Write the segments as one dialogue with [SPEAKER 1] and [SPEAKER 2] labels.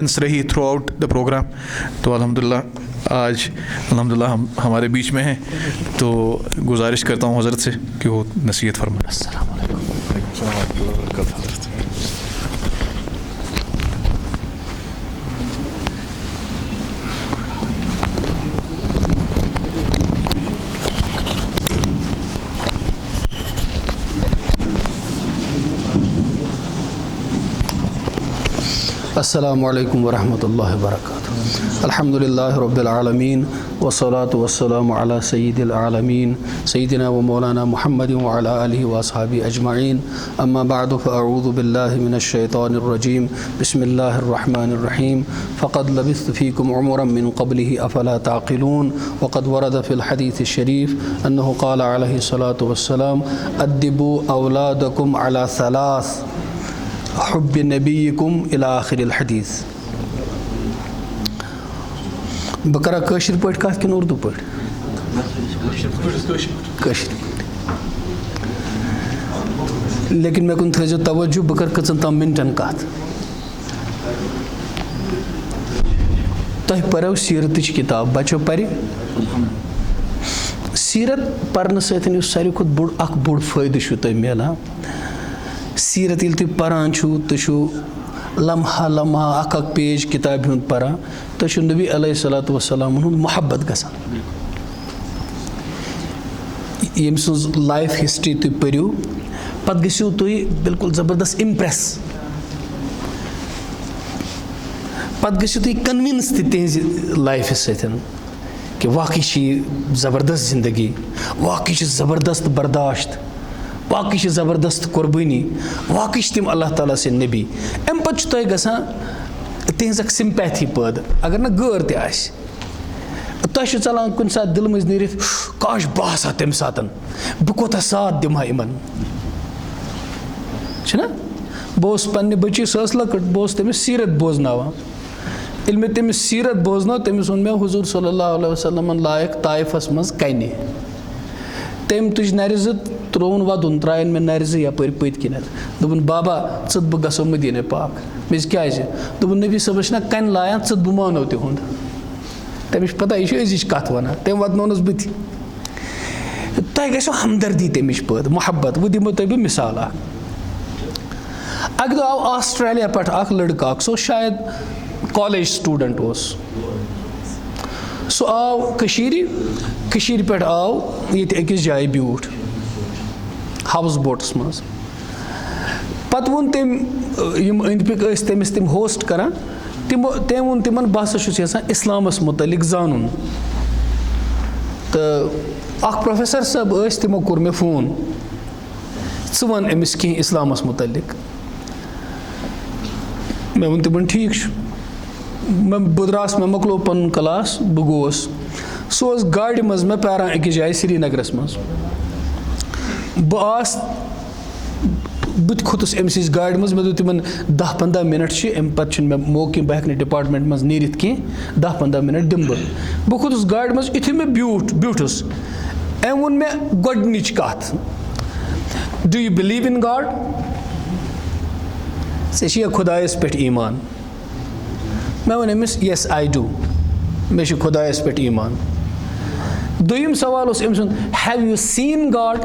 [SPEAKER 1] रही through out the programme. तो अल्हम्दुलिल्लाह आज अल्हम्दुलिल्लाह हम हमारे बीच में हैं, तो गुजारिश करता हूँ हज़रत से कि वो नसीहत फरमाएं। अस्सलाम वालेकुम।
[SPEAKER 2] अस्सलामु अलैकुम वरहमतुल्लाहि वबरकातुहू। अल्हम्दुलिल्लाहि रब्बिल आलमीन वस्सलातु वस्सलामु अला सय्यिदिल आलमीन सय्यिदिना व मौलाना मुहम्मदिन व अला आलिहि व अस्हाबिहि अजमईन। अम्मा बअदु फ़अऊज़ु बिल्लाहि मिनश शैतानिर रजीम। बिस्मिल्लाहिर रहमानिर रहीम। फ़क़द लबिस्तु फ़ीकुम उमरन मिन क़ब्लिहि अफ़ला ताक़िलून। वक़द वरद फ़िल हदीसिश शरीफ़ अन्नहु क़ाल अलैहि सलातु वस्सलाम अद्दिबू औलादकुम अला सलास हुब्ब नबीकुम इला आखिरिल हदीस। बह करा कशिर पट कत किन उर्दू पट? कशिर। लेकिन मे कुन थो तवज्जो बह कर कचन तम मिनटन कत। तुह परो सीरत किताब बचो पर सीरत पढ़ने सत्य सारे खुद बोड़ फायदे तुह मिलान। सीरत ये तुम पान तुम लम्हा लम्हा अख पेज किताब हूँ पान तुम नबी अलैहिस्सलातु वस्सलाम मोहब्बत गसान। यम सज लाइफ हिस्ट्री तुम पढ़ो पत गो तुम बिल्कुल ज़बरदस्त इम्प्रेस, पत गो तुम कन्विंस तिज लाइफ सतन कि वाकई ज़बरदस्त जिंदगी, वाकई ज़बरदस्त बर्दाश्त, वाकई ज़बरदस्त कुर्बानी, वाकई तम अल्लाह ताला से नबी। अम पे तुह गसान तिज सिंपैथी पैदा अगर ना गैर तुह चलान कुन सात दिल मज नीर काश बह आसा तम सात बह कोता साथ दिमा इमन ना। बस पन्ने बच्ची सस लकट बस तमिस सीरत बोजनावान। इल मे तमिस सीरत बोजनो तमिस वोन मे हुजूर सल्लल्लाहु अलैहि वसल्लम लायक ताइफस मज कने तम तुझ नर्ज त्रोन वदुन त्रायन मे नर्ज यपर पत किन दोपन बाबा चत बह गो मदीना पाक मेज क्या दोपन नबी सबस ना कन लायान चत बह मानो तिहुंद। तमिस पता यह अजिच कत वन तम वदनोनस बत तुह गो हमदर्दी तमिश पैद मोहब्बत। वह दिमो तुह बह मिसाल अक दो आव ऑस्ट्रेलिया पे अख लड़का सो शायद कॉलेज स्टूडेंट सो आव कशीर पे आव ये अकिस जाए ब्यूठ हाउस बोट्स मज पत वोन तम अंद पिक तमिस तम होस्ट करान तम वोन तिमन बह हसा यसान इस्लामस मुतलिक जानन। तो अख प्रोफेसर साहब तिमो कोर मे फोन च वन अमिस कह इस्लामस मुतलिक। मे वोन तिमन ठीक बह द्रास मे मकलो पन क्लास बह गोस सह गाड़ मज मे पैरान अकिस जाए श्रीनगरस मज बह बुत खोतुस अम सिज गाड़ मज मे दो तिमन 10-15 मिनट अम पे मे मौके बह हेक डिपार्टमेंट मज नीरित कह 10-15 मिनट दिम बह खोतुस गाड़ मज युथु मे ब्यूठुस अम वोन मे गोडनिच कथ do you believe in God ऐ खुदायस पे ईमान। मे वन अमिस यस आई डू मे खुदायस पे ईमान। दोयम सवाल अम सुन हैव यू सीन गॉड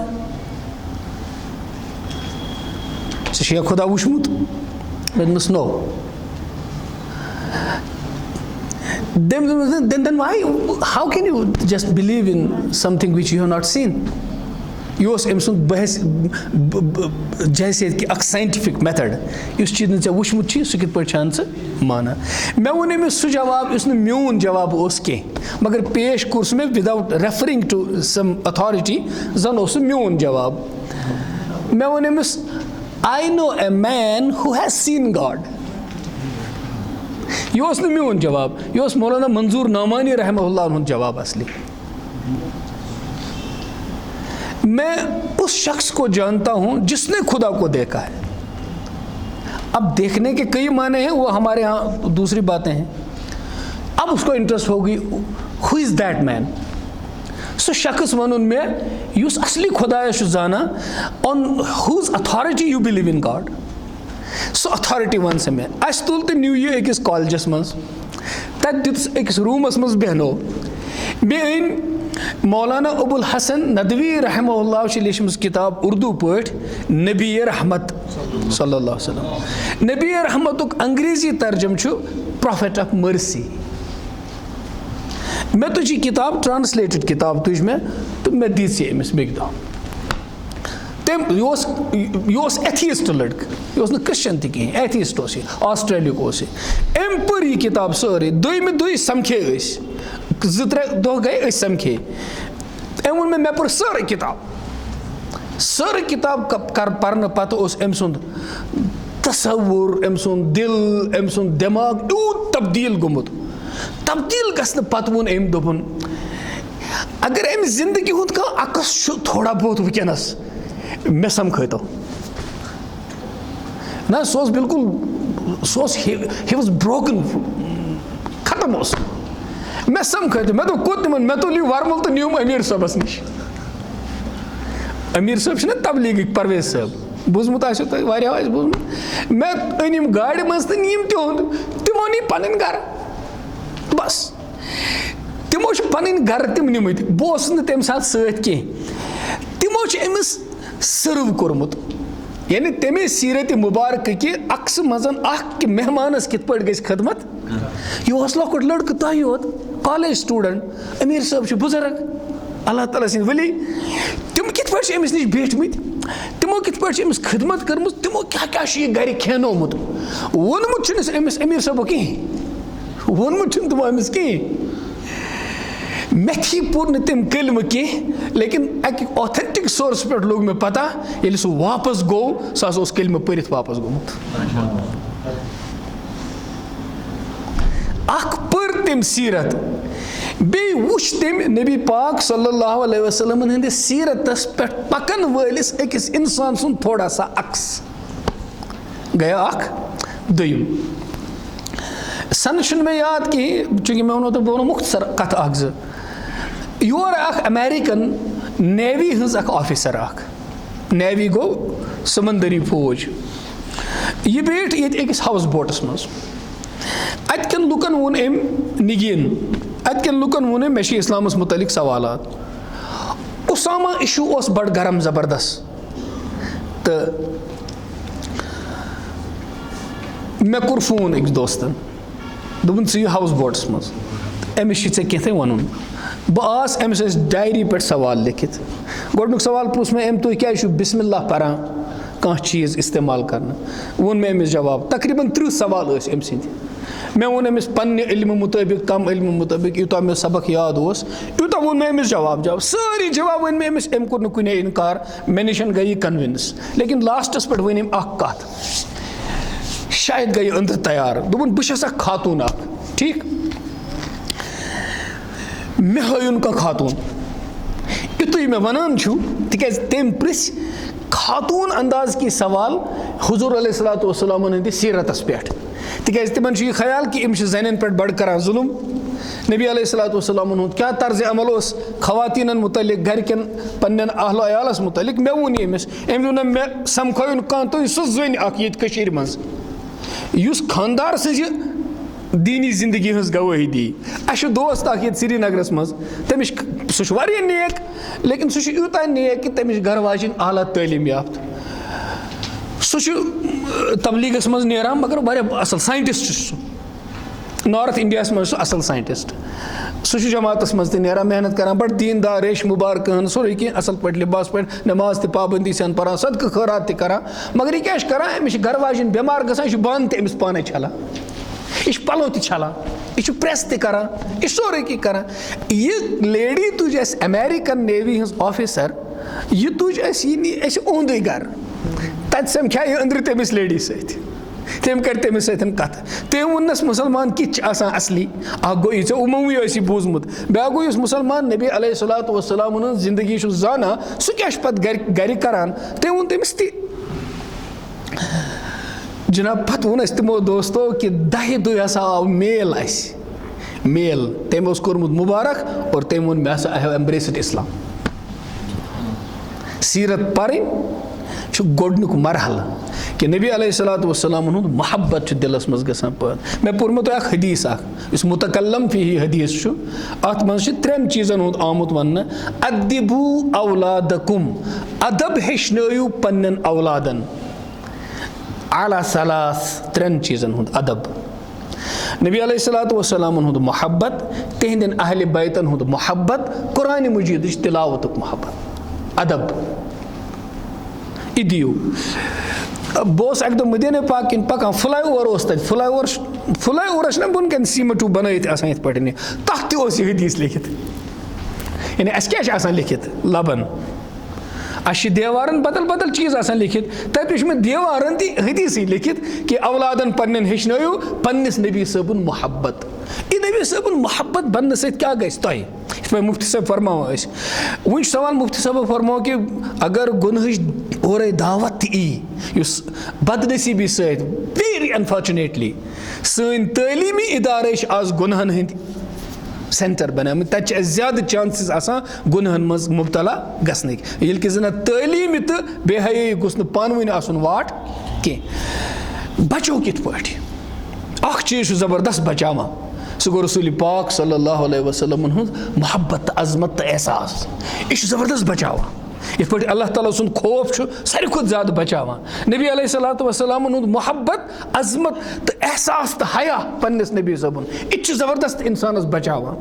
[SPEAKER 2] ऐ खुदा वुचमुत मे दोपस no. then why how can you just believe in something which you have not seen? यह अम सुन बहस जैसे कि अख साइंटिफिक मेथड इस चीज ने वुचमुत सह कित पे माना। मे वोन अमिस सह जवाब इस मोन जवाब कह मगर पेश कोर मे without referring to some authority जन मोन जवाब। मे वोन अमिस I know a man who has seen God. यह मोन जवाब, यह मौलाना मंजूर नामानी रहमहुल्लाह जवाब असली। मैं उस शख्स को जानता हूं जिसने खुदा को देखा है। अब देखने के कई माने हैं, वो हमारे यहाँ दूसरी बातें हैं। अब उसको इंटरेस्ट होगी who is that man. So शख्स वन में युस असली खुदा जाना on whose authority you believe in God. So authority one से मैं अस तुल तो न्यू ये अकिस कॉलेजस मज तत दिस अकिस रूमस मज बहनो बे अन मौलाना अबुल हसन नदवी रहमहुल्लाह छ लिखमस किताब उर्दू पठ नबी रहमत सल्लल्लाहु अलैहि वसल्लम। नबी रहमतुक अंग्रेजी तर्जम छ प्रॉफिट ऑफ मर्सी। मैं तुझी किताब ट्रांसलेटेड किताब तुझ में तो मैं दी से अमिस बेग दो तम योस एथिस्ट लड़क योस न क्रिश्चियन ति कहीं एथिस्ट ओस ऑस्ट्रेलिया ओस एम पर ये किताब सारी दुई में दुई समखे अस ज त्रे दो गए अस समखे एम वोन मैं पर सारी किताब कर पढ़ने पत ओस एम सुंद तसव्वुर एम सुंद दिल एम सुंद दिमाग यूत तब्दील गुमुत तब्दील गसन पत वोन एम दोपन अगर एम जिंदगी हुंद का अकस थोड़ा बहुत वनस मे समख तो ना सोस बिल्कुल सोस ही वाज ब्रोकन खत्म ओस मे समख तो मैं तो कोत मैं तो लिव वरमल तो न्यूम अमीर साहबस निश अमीर साहब छ ना तबलीग परवेज साहब बुझमुत आसो तो वारिया आस बुझमुत मैं अनिम गाड़ी मज तो नीम तिहुंद तिमो नी पन घर बस तिमो पन घर तिम निमित बस तम सात सत कह तिमो अमिस सर्व कोर्मुत यानी तमे सीरत मुबारक कि अक्स मजन कि मेहमानस कित पड़ गई खदमत यह लकुट लड़क तह योत कॉलेज स्टूडेंट अमीर साहब बुजुर्ग अल्लाह ताला सिंद वली तिम कित पड़ अमिस निश बैठमत तिमो कित पड़ अमिस खदमत कर्म तिमो क्या क्या घर खेनोमुत वोनमुत अमिस अमीर साहब कह वोनमुत तिमो अमिस कह मेथी पूर्ण तम कलम कह लेकिन एक ऑथेंटिक सोर्स पे लोग में पता ये सह वापस गो सह कलम पढ़ वापस गोमुत पर तम सीरत बे वुच तम नबी पाक सल्लल्लाहु अलैहि वसल्लम हंद सीरतस पे पकन वलिस अकिस इंसान सुन थोड़ा सा अक्स गया दुम सन में याद कहीं चूंकि मैं वो तो मुख्तसर कथ योर अमेरिकन नेवी हज ऑफिसर नेवी गो समंदरी फौज यह बैठ ये हाउस बोटस मज अतकन लुकन वोन एम निगीन अतकन लुकन वोन मे इस्लामस मुतलिक सवालात उसामा इशू उस बड़ गरम जबरदस्त तो मे कोर फोन अक्स दोस्तन दोपन ज हाउस बोटस मज अमिस कैसे वन बस अमिस डायरी पे सवाल लिखित गोडनुक सवाल पुछ मे अम तुम क्या बिस्मिल्लाह परान कह चीज़ इस्तेमाल करना वोन मे अमिस जवाब तकरीबन 30 सवाल अम सिंद मे वोन अमिस पन्ने इल्म मुताबिक कम इल्म मुताबिक यूता मे सबक याद यूता वोन मे अमिस जवाब सारी जवाब वन मे अमिस अम कोर कुने इनकार मे निश गई कन्विंस लेकिन लास्टस पे वन कत शायद गई अंदर तैयार दोपन बस खातून ठीक मे हयुन का खातून युतुय मे वनान छु तिकाज तेम प्रिस खातून अंदाज की सवाल हुजूर अलैहिस्सलातु वस्सलाम हंद सीरतस पे तिकाज तिमन छु ख्याल कि इम जैनन पे बड़ करान जुल्म नबी अलैहिस्सलातु वस्सलाम हंद क्या तर्ज अमल ओस खवातीनन मुतलिक घरकन पन्नन अहल अयालस मुतलिक मे वोन अमिस अम वोन मे समखयुन कान तो सु जन अख ये कशीर मज युस खानदार सज दीनी जिंदगी हज गवाही दी अश दोस्त ये श्रीनगरस मज तमिश सह नेक लेकिन सह यूत नेक कि तमिश घर वाजिन आला तालीम याफ्त सह तबलीगस मज नेरान मगर वारिया असल साइंटिस्ट नॉर्थ इंडिया मज असल साइंटिस्ट सह जमातस मज नेरान मेहनत करान बड़ दीनदार रेश मुबारक सोरे कह असल पे लिबास पे नमाज त पाबंदी सन परान सदका खैरात त करान मगर यह क्या करान अमिश घर वाजिन बेमार गसान यह बान त अमिस पाने छलान यह पलो छलान यह प्रेस तरान यह सोरे करान यह लेडी तुझ अमेरिकन नेवी हज ऑफिसर यह तुझ यह ओंद घर तत समख्या यह अंदर तमिस लेडी सत तम कर तमिस सत कथ तम वोनस मुसलमान कित असली अख गो ये उमवी बूजमुत ब्या गो मुसलमान नबी अलैहिस्सलातु वस्सलाम जिंदगी जाना सह क्या पे घर करान तम वोन तमिस ति जनाब पत वोन तमो दोस्तों कि 10 दुह हसा आव मेल तम कोर्मुत मुबारक और तम वोन मे हसा आई हैव एम्ब्रेस्ड इस्लाम सीरत पढ़ गोडनुक मरहल कि नबी अलैहिस्सलातु वस्सलाम हुंद मोहब्बत दिलस मज गसान पैदा। मैं पुरमो तो एक हदीस इस मुतकल्लम फीही हदीस अत मज त्रेन चीजन हुंद आमुत वन अद्दिबू औलादकुम अदब हेचनयू पन्न औलादन अला सलास त्रेन चीजन हुंद अदब। नबी अलैहिस्सलातु वस्सलाम हुंद मोहब्बत, तिहंदन अहले बैतन हुंद मोहब्बत, कुरान मजीद तिलावत मोहब्बत, अदब इदियो। बोस एक दो मदीने पाक इन पकान फ्लाई ओवर फ्लाई ओवर ना बुन कन सीमेंटू बनाइथ आसान इत पटने तथ त हदीस लिखित, यानी अस क्या लिखित लबन अश देवारन बदल बदल चीज आसान लिखित, तत में देवारन ती हदीस लिखित कि औलादन पन्न हेचनयू पन्निस नबी सबन मोहब्बत। ये नबी सबन मोहब्बत बनने से क्या गई तह मुफ्ती साहब फरमाओ वन सवाल मुफ्ती साहब फरमाओ कि अगर गुनहज और दावत यी बदनसीबी सत वेरी अनफॉर्चुनेटली सन तलीमी इदारे आज गुनहन हंद सेंटर बनाम तत ज्यादा चांसेस आसान गुनहन मज मुबतला गसनक, ये कि जन तलीम तो बेहयाई गुस पानवन आसन वाट कह बचो कित पार्टी अख चीज जबरदस्त बचावा सह गो रसूल पाक सल्लल्लाहु अलैहि वसल्लम मोहब्बत अजमत एहसास यह जबरदस्त बचावा। इत पे अल्लाह ताला सुन खौफ सारे खुद ज्यादा बचावा। नबी अलैहिस्सलातु वस्सलाम मोहब्बत अजमत तो एहसास तो हया पन्निस नबी सबन यह जबरदस्त इंसानस बचावा।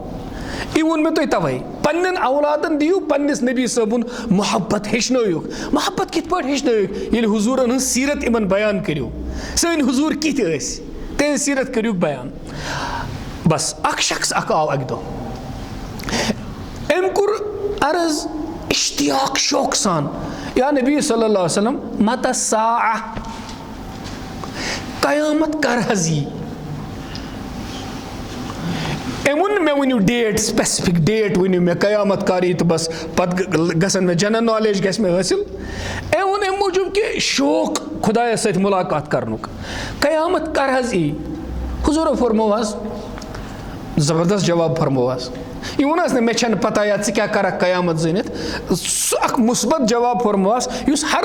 [SPEAKER 2] यह वो मे तुम तवे पन्न औलादन दियो पन्निस नबी सबन मोहब्बत हेचनयुक। मोहब्बत कित पे हेचनयुक ये हुजूरन हज सीरत इमन बयान करो, सन हुजूर कित तेज सीरत करुक बयान। बस अख शख्स अख आव अक दो अम कुर अर्ज इश्तियाक शौक सान या नबी सल्लल्लाहु अलैहि वसल्लम मत साआ कयामत कर हजी एमुन मे वनु डेट स्पेसिफिक डेट वनु मे कयामत कर तो बस पत गसन मे जनरल नॉलेज गस मे हासिल एमुन एम मूजूब कि शौक खुदाया सत मुलाकात करनुक कयामत कर हजी। हुजूर फरमोवास जबरदस्त जवाब फरमोवास यह वन मे छन पता या क्या कर कयामत जनित सह मुस्बत जवाब फरमोवास युस हर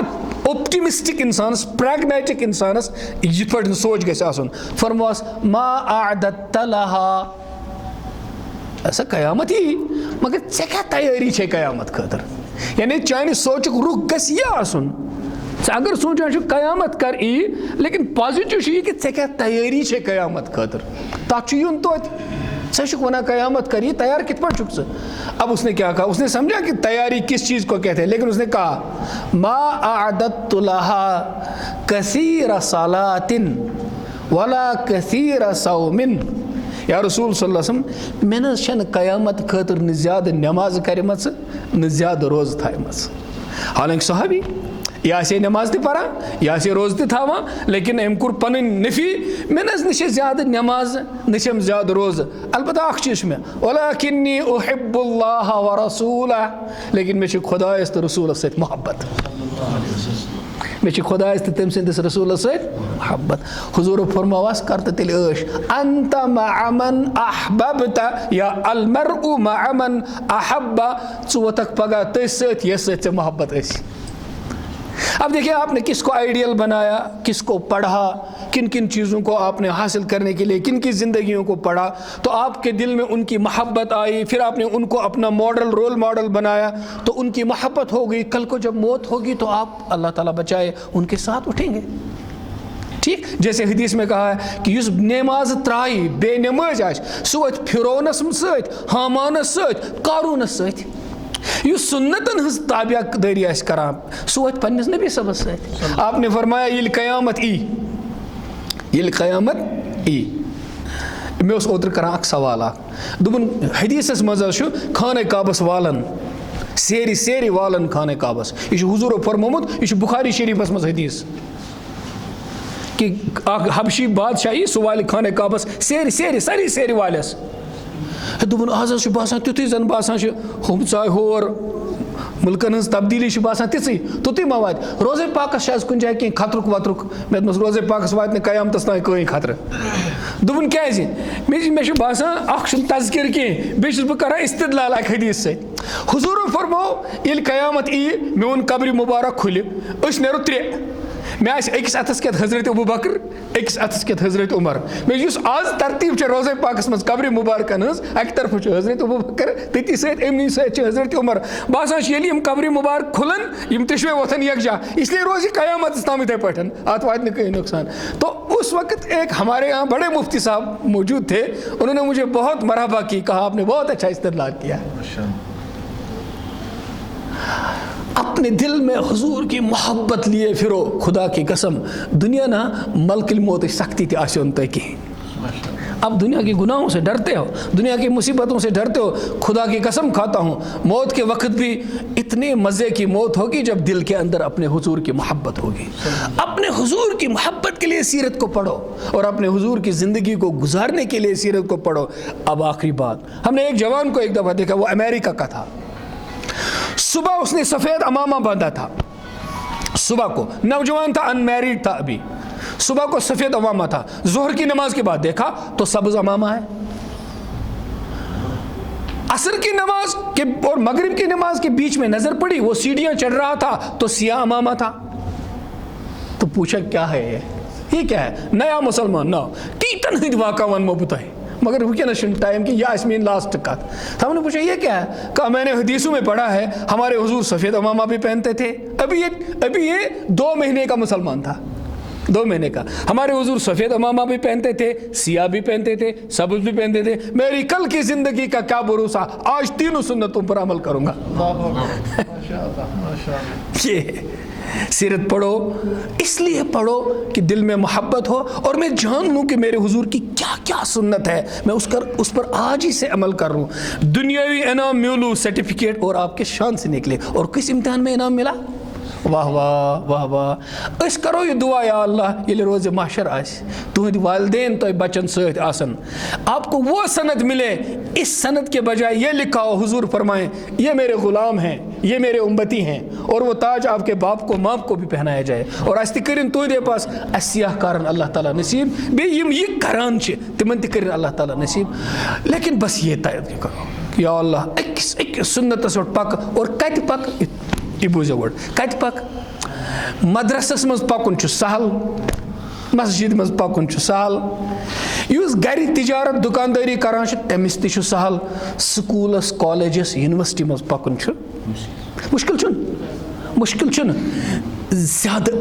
[SPEAKER 2] ऑप्टिमिस्टिक इंसानस प्रैग्मेटिक इंसानस यह पे सोच गस आसन। फरमोवास मा आदत लहा ऐसा कयामत ही मगर ऐ क्या तैयारी है कयामत खतर, यानी चाने सोचुक रुख गस यह आसन अगर सोचान कयामत कर यी लेकिन पॉजिटिव यह कि ऐ क्या तैयारी है कयामत खतर तथ यून तो सह वन कयामत करी तैयार कित पे। अब उसने क्या कहा, उसने समझा कि तैयारी किस चीज़ को कहते हैं, लेकिन उसने कहा मा आदत्तु लहा कसीर सलातिन वला कसीर सौमिन। या रसूल सल्लल्लाहु अलैहि वसल्लम मे न कयामत खतर न ज्यादा नमाज करम न ज्यादा रोज थाम। हालांकि सहाबी यह नमाज तरा यह रोज तावा, लेकिन अम कुर पन नफी मे न ज्यादा नमाज न ज्यादा रोज। अलबत्ता अख चीज मे वलाकिन्नी उहिब्बुल्लाह व रसूला, लेकिन मे खुदायस तो रसूलस सत मोहब्बत, मे खुदायस तो तम सस रसूलस सत मोहब्बत। हुजूर फरमावास कर तो तेल ऐश अंत मअ मन अहबब्ता या अलमरउ मअ मन अहब्बा वोतक पगह तस सत यस सत मोहब्बत ऐसी। अब देखिए आपने किसको आइडियल बनाया, किसको पढ़ा, किन किन चीज़ों को आपने हासिल करने के लिए किन की ज़िंदगियों को पढ़ा, तो आपके दिल में उनकी मोहब्बत आई, फिर आपने उनको अपना मॉडल रोल मॉडल बनाया तो उनकी मोहब्बत हो गई। कल को जब मौत होगी तो आप अल्लाह ताला बचाए उनके साथ उठेंगे। ठीक जैसे हदीस में कहा है कि युस नमाज त्राई बे नमाज आज सो फिरौनस सत हामानस सत कारूनस सत युस सुन्नतन हज ताबियादारी करान सो पन्निस नबी सबस सत। आपने फरमाया ये कयामत ई मे ओतर करान अख सवाल दुबन हदीसस मज खाने काबस वालन सेरी सेरी वालन खाने काबस, यह हुजूर फरमोमुत, यह बुखारी शरीफस मज हदीस कि हबशी बादशाही सह वाल खाने काबस सेरी सेरी सारी सेरी वालस। दुबन आज बासान तुत जन बासान हम चाय होर मुल्कन हज तब्दीली बासान ती तुत मा वात रोज़े पाकस कुन जाए कहीं खतरुक वतरुक मे रोज़े पाकस वात न कयामतस तान कहीं खतर। दुबन क्या मे बासान अख तज़किर कह बे बह कर इस्तदलाल अक हदीस से। हुजूर फरमो ये कयामत ई मेन कब्र मुबारक खुल नो त्रे मैं अकिस अथस के हजरत अबू बकर अकिस अथस के हजरत उमर मे आज तरतीब रोज़े पाकस मज कब्र मुबारकन अक तरफ हजरत अबू बकर तती समी हजरत उमर बासान यम कब्र मुबारक खुलन यम त्रिशवे वोथन यकजा इसलिए रोज़ क़यामत ताम इथे पे अत वात कहीं नुकसान। तो उस वक्त एक हमारे यहाँ बड़े मुफ्ती साहब मौजूद थे, उन्होंने मुझे बहुत मरहबा की, कहा आपने बहुत अच्छा इस्तेदलाल किया। अपने दिल में हुजूर की मोहब्बत लिए फिरो, खुदा की कसम दुनिया ना मलकिल मौत सख्ती थी आसन तय की। अब दुनिया के गुनाहों से डरते हो, दुनिया की मुसीबतों से डरते हो, खुदा की कसम खाता हूँ मौत के वक्त भी इतने मज़े की मौत होगी जब दिल के अंदर अपने हुजूर की मोहब्बत होगी। अपने हुजूर की मोहब्बत के लिए सीरत को पढ़ो और अपने हुजूर की ज़िंदगी को गुजारने के लिए सीरत को पढ़ो। अब आखिरी बात, हमने एक जवान को एक दफ़ा देखा, वो अमेरिका का था। सुबह उसने सफ़ेद अमामा बांधा था, सुबह को, नौजवान था, अनमैरिड था अभी, सुबह को सफ़ेद अमामा था। जोहर की नमाज के बाद देखा तो सब्ज़ अमामा है। असर की नमाज के और मगरिब की नमाज के बीच में नज़र पड़ी, वो सीढ़ियाँ चढ़ रहा था तो सियाह अमामा था। तो पूछा क्या है ये क्या है? नया मुसलमान ना टीटन वाक़ा वन मोबता है, मगर वह टाइम की या इसमें लास्ट का था। हमने पूछा ये क्या है? कहा मैंने हदीसों में पढ़ा है हमारे हुजूर सफ़ेद अमामा भी पहनते थे। अभी ये 2 महीने का मुसलमान था, 2 महीने का। हमारे हुजूर सफ़ेद अमामा भी पहनते थे, सियाह भी पहनते थे, सब्ज़ भी पहनते थे। मेरी कल की ज़िंदगी का क्या भरोसा, आज तीनों सुन्नतों पर अमल करूँगा। ये सीरत पढ़ो, इसलिए पढ़ो कि दिल में मोहब्बत हो और मैं जान लूँ कि मेरे हुजूर की क्या क्या सुन्नत है, मैं उस पर आज ही से अमल कर लूँ। दुनियावी इनाम मिलूँ, सर्टिफिकेट और आपके शान से निकले। और किस इम्तिहान में इनाम मिला? वाह वाह वाह वाह। इस करो ये दुआ, या अल्लाह ये रोज़ महशर आस तुहद वालिदैन तो बचन सत आसन, आपको वो सनद मिले, इस सनद के बजाय ये लिखा हो हुजूर फरमाएं ये मेरे ग़ुलाम हैं, ये मेरे उम्मती हैं, और वो ताज आपके बाप को माप को भी पहनाया जाए। और अस्ति करिन तुहदे पास अस्याह कारण अल्लाह ताला नसीब बे यम ये करान छ तिमन त करिन अल्लाह ताला नसीब। लेकिन बस ये तय करो कि या अल्लाह एक सुन्नत पक, और कत पक बूझो गोड कत पक। मदरसस मज पकुन सहल, मस्जिद मज पकुन सहल, युस घर तिजारत दुकानदारी करान तमिस तह सहल, स्कूलस कॉलेजस यूनिवर्सिटी मज पकुन मुश्किल चुन, ज़्यादा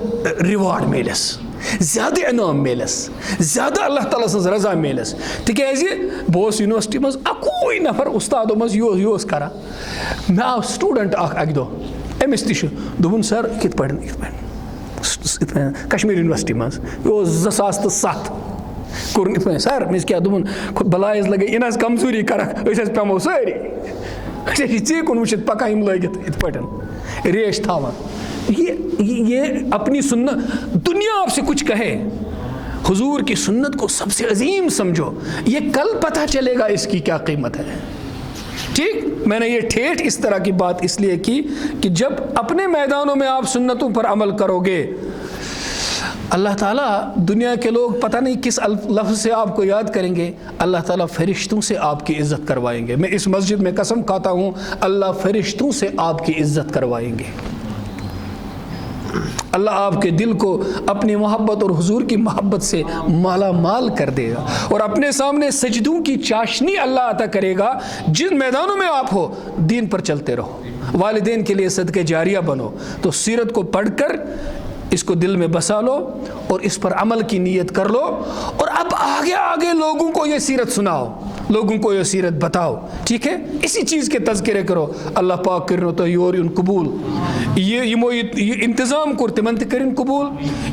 [SPEAKER 2] रिवार्ड मिलस, ज़्यादा इनाम मिलस, ज़्यादा अल्लाह ताला सज रजा मिलस। तिकाज बस यूनिवर्सिटी मज अकोई नफर उस्तादों मज योस करा। मैं आव स्टूडेंट अक दो अमिस तुन सर कित कश्मीर यूनिवर्सिटी मज 2007 कोर सर मिस क्या दुन बलायस लगे इन कमजोरी करक पमो सारी चे कुन वुचित पका यम लगित इत पे रेश थावान। ये अपनी सुन्नत, दुनिया आपसे कुछ कहे, हुजूर की सुन्नत को सबसे अजीम समझो, ये कल पता चलेगा इसकी क्या कीमत है। ठीक, मैंने ये ठेठ इस तरह की बात इसलिए की कि जब अपने मैदानों में आप सुन्नतों पर अमल करोगे, अल्लाह ताला दुनिया के लोग पता नहीं किस लफ्ज़ से आपको याद करेंगे, अल्लाह ताला फरिश्तों से आपकी इज़्ज़त करवाएंगे। मैं इस मस्जिद में कसम खाता हूँ अल्लाह फरिश्तों से आपकी इज़्ज़त करवाएंगे। अल्लाह आपके दिल को अपनी मोहब्बत और हुजूर की मोहब्बत से माला माल कर देगा और अपने सामने सजदों की चाशनी अल्लाह अता करेगा। जिन मैदानों में आप हो दीन पर चलते रहो, वालिदैन के लिए सदके जारिया बनो। तो सीरत को पढ़कर इसको दिल में बसा लो और इस पर अमल की नीयत कर लो, और अब आगे आगे लोगों को ये सीरत सुनाओ, लोगों को ये सीरत बताओ। ठीक है, इसी चीज़ के तज़किरे करो। अल्लाह पाक कर तो योर कबूल ये इंतज़ाम कर तिमन तरिन कबूल,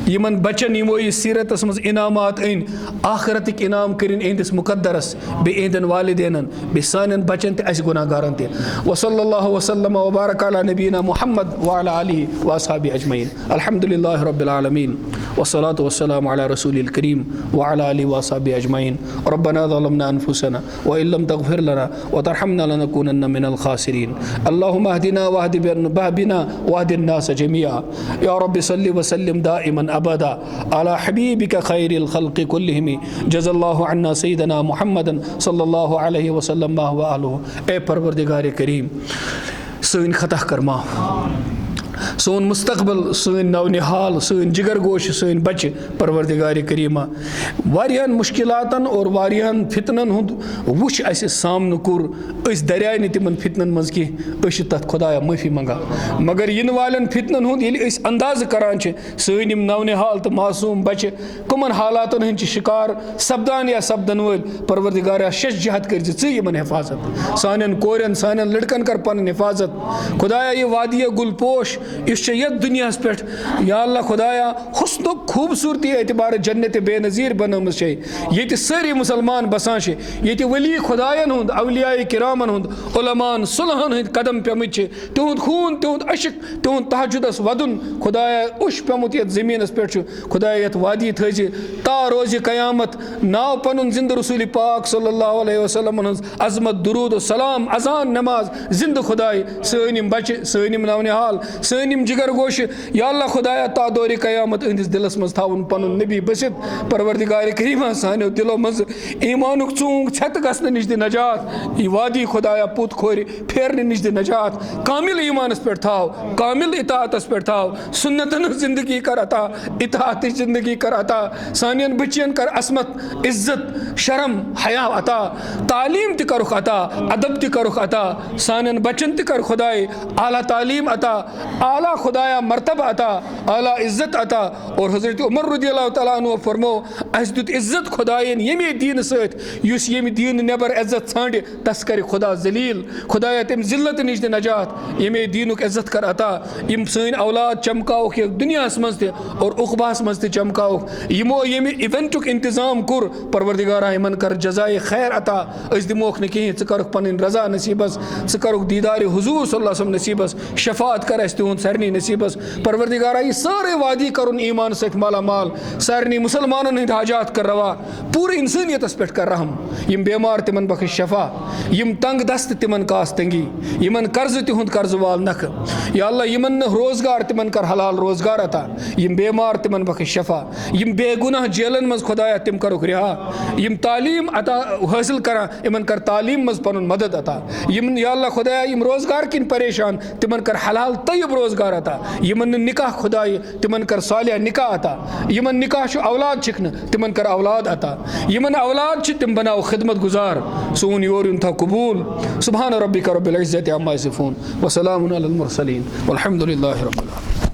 [SPEAKER 2] यमन बचन यमो ये सीरतस मज इनामात अन आखरतिक इनाम करिन एंदिस मुकद्दरस बे एंदन वालिदैन बे सानन बचन ते अस गुनाहगारन ते। वसल्लल्लाहु वसल्लम व बारक अला नबीना मुहम्मद व अला आलिहि व अस्हाबि अजमईन। अल्हम्दुलिल्लाहि रब्बिल आलमीन वस्सलातु वस्सलामु अला रसूलिल करीम व अला आलिहि व अस्हाबि अजमईन। रब्बना ज़लमना अनफुसना व इन लम तग़फिर लना व तरहमना लनकूनन्न मिनल खासिरीन। अल्लाहुम्मा अहदिना वहदि बिना वहदिन नास जमीआ। या रब्बि सल्लि व सल्लिम दाइमन अबदा अला हबीबिका खैरिल खल्क़ि कुल्लिहिम। जज़ल्लाहु अन्ना सय्यदना मुहम्मदन सल्लल्लाहु अलैहि वसल्लम व आलहु। ए परवरदिगार करीम, सोइन खता कर माफ़, सोन मुस्तकबल सन नव निहाल सन जिगर गोश सन बच्चे परवरदिगार करीमा वारियान मुश्किलातन और वारियान फितनन हुंद वुश असे सामन कुर अस दरियाय न तिमन फितनन मज की अस तथ खुदाया माफी मंगा मगर इन वालन फितनन हुंद येल अस अंदाज करान छ सन यम नव निहाल तो मासूम बच्चे कमन हालातन हंद शिकार सपदान या सपदन वल परवरदिगार शश जहत कर ज यमन हिफाजत सानन कोरन सानन लड़कन कर पन हिफाजत खुदाया ये वादिया गुलपोश इस यथ दुनिया पे या अल्लाह खुदाया हुस्न खूबसूरती एतबार जन्नत बेनज़ीर बनम ये सारी मुसलमान बसान ये वली खुदायन हुंद अवलिया किरामन हुंद उलमान सुलहन हंद कदम पेमुत तिहुंद खून तिहुंद अशक तिहुंद तहजुदस वदन खुदाया उश पेमुत ये ज़मीनस पे खुदाया यथ वादी थज ता रोज क़यामत नाव पनुन जिंद रसूल पाक सल्लल्लाहु अलैहि वसल्लम अजमत दुरूद सलाम अजान नमाज जिंद खुदाय सनिम बच्चे सनिम नवनिहाल सनिम जिगर गोश या अल्लाह खुदाया ता दौर क़यामत अहंदिस दिलस मज थावन पनुन नबी बसित परवरदिगार करीमा सानो दिलो मज ईमानुक चूंग छत गसन निश दि नजात ये वादी खुदाया पुत खोर फेरने निश दि नजात कामिल ईमानस पे थाव कामिल इताअतस पे थाव सुन्नतन जिंदगी कर अता इताअत जिंदगी कर अता सानियन बच्चियन कर असमत इज्जत शर्म हया अता तालीम ति करुख अता अदब ति करुख अता सानियन बच्चन ति कर खुदाए आला तालीम अता आला खुदाया मर्तबा अता आला इज्जत अता और हज़रत उमर रज़ियल्लाहु तआला अन्हु फरमो अस दुत इज्जत खुदायन यमे दीन सत युस यमे दीन नेबर इज्जत छांड तस कर खुदा जलील खुदाया तम जिल्लत निश दे नजात यमे दीनुक इज्जत कर अता यम सन औलाद चमकाओ के दुनियास मज ते और उक़बास मज ते चमकाओ यमो यमे इवेंटुक इंतजाम कुर परवरदिगारा यमन कर जज़ाए खैर अता अस दिमोख न कहीं च करख पन रजा नसीबस च करख दीदार हुजूर सल्लल्लाहु अलैहि वसल्लम नसीबस शफात कर अस तुहद सरनी नसीबस परवरदिगारा ये सारे वादी करुन ईमान सत माला माल सारनी मुसलमानन हंद हाजात कर रवा पूरे इंसानियतस पे कर रहम यम बेमार तिमन बख्श शफा यम तंग दस्त तिमन कास तंगी यमन कर्ज तिहुंद कर्ज वाल नख या अल्लाह यमन रोजगार तिमन कर हलाल रोजगार अता यम बेमार तिमन बख्श शफा यम बेगुनाह जेलन मज खुदाया तिम करुक रिहा यम तालीम अता हासिल करा यमन कर तालीम मज पनुन मदद अता यम या अल्लाह खुदाया यम रोजगार किन परेशान तिमन कर हलाल तय्यब रोजगार अता यमन निकाह खुदाई तिमन कर सालिया निकाह अता यमन निकाह शु औलाद छिकन तिमन कर औलाद अता यमन औलाद छ तिम बनाओ खिदमत गुजार सोन योरुन था कबूल सुभान रब्बिका रब्बिल इज्जति अम्मा यसिफून व सलामुन अलल मुरसलीन वल्हम्दुलिल्लाहि रब्बिल आलमीन।